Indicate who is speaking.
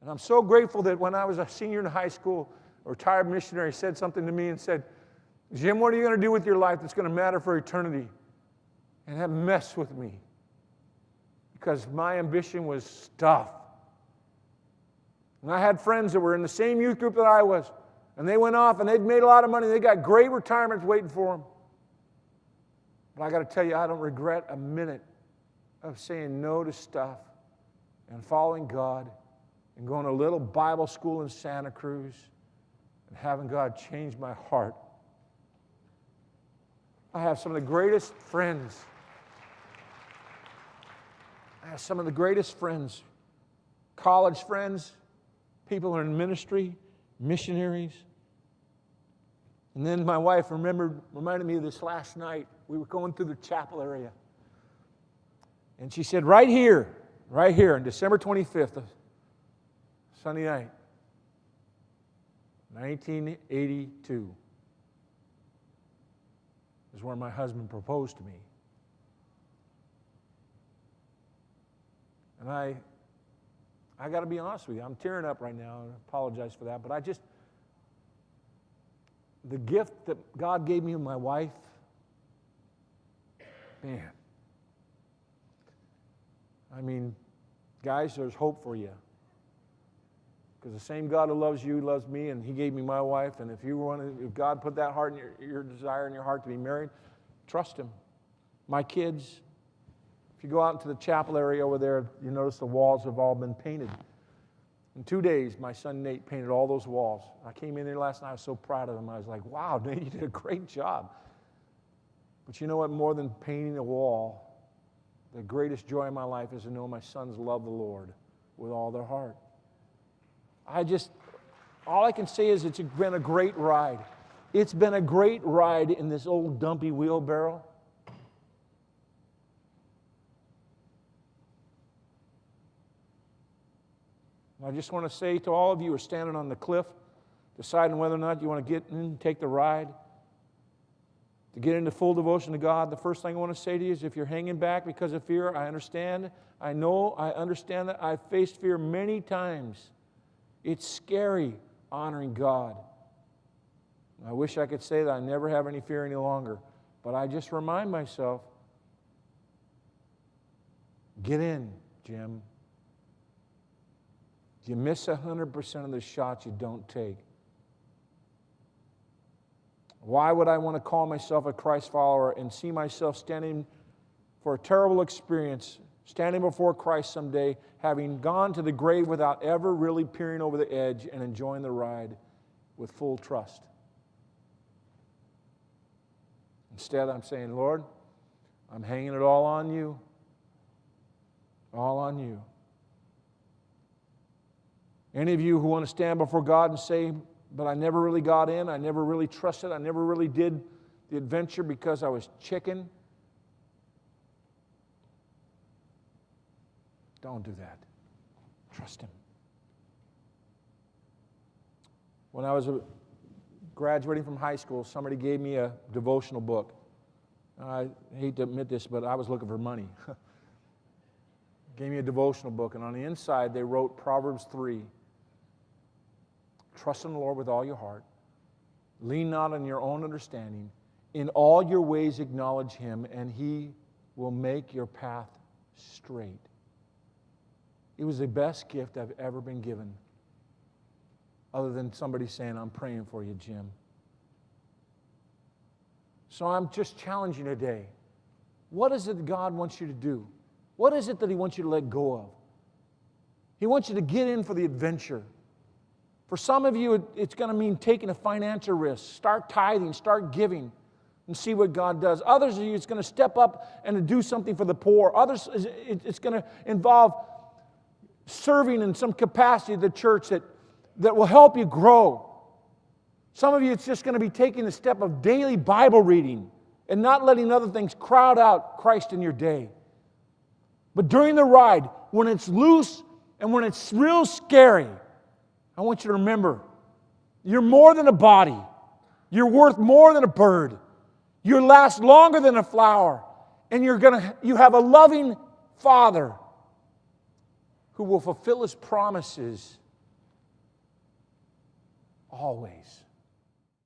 Speaker 1: And I'm so grateful that when I was a senior in high school, a retired missionary said something to me and said, Jim, what are you going to do with your life that's going to matter for eternity? And that messed with me because my ambition was stuff. And I had friends that were in the same youth group that I was, and they went off and they'd made a lot of money. They got great retirements waiting for them. But I got to tell you, I don't regret a minute of saying no to stuff and following God and going to a little Bible school in Santa Cruz and having God change my heart. I have some of the greatest friends. College friends, people who are in ministry, missionaries. And then my wife reminded me of this last night. We were going through the chapel area. And she said, right here, on December 25th, Sunday night, 1982, is where my husband proposed to me. And I got to be honest with you, I'm tearing up right now, and I apologize for that, but the gift that God gave me with my wife, man. I mean, guys, there's hope for you. Because the same God who loves you loves me, and He gave me my wife. And if God put that heart in your desire in your heart to be married, trust Him. My kids, if you go out into the chapel area over there, you notice the walls have all been painted. In 2 days, my son Nate painted all those walls. I came in there last night, I was so proud of him. I was like, wow, Nate, you did a great job. But you know what? More than painting a wall, the greatest joy in my life is to know my sons love the Lord with all their heart. All I can say is it's been a great ride. It's been a great ride in this old dumpy wheelbarrow. I just want to say to all of you who are standing on the cliff, deciding whether or not you want to get in and take the ride, to get into full devotion to God, the first thing I want to say to you is if you're hanging back because of fear, I understand. I understand that. I've faced fear many times. It's scary honoring God. I wish I could say that I never have any fear any longer, but I just remind myself, get in, Jim. You miss 100% of the shots you don't take. Why would I want to call myself a Christ follower and see myself standing for a terrible experience, standing before Christ someday, having gone to the grave without ever really peering over the edge and enjoying the ride with full trust? Instead, I'm saying, Lord, I'm hanging it all on you. All on you. Any of you who want to stand before God and say, but I never really got in, I never really trusted, I never really did the adventure because I was chicken. Don't do that. Trust Him. When I was graduating from high school, somebody gave me a devotional book. I hate to admit this, but I was looking for money. Gave me a devotional book, and on the inside they wrote Proverbs 3. Trust in the Lord with all your heart. Lean not on your own understanding. In all your ways acknowledge Him, and He will make your path straight. It was the best gift I've ever been given, other than somebody saying, I'm praying for you, Jim. So I'm just challenging you today. What is it that God wants you to do? What is it that He wants you to let go of? He wants you to get in for the adventure. For some of you, it's going to mean taking a financial risk. Start tithing, start giving, and see what God does. Others of you, it's going to step up and to do something for the poor. Others, it's going to involve serving in some capacity of the church that will help you grow. Some of you, it's just going to be taking the step of daily Bible reading and not letting other things crowd out Christ in your day. But during the ride, when it's loose and when it's real scary, I want you to remember, you're more than a body. You're worth more than a bird. You last longer than a flower. And you have a loving Father who will fulfill His promises always.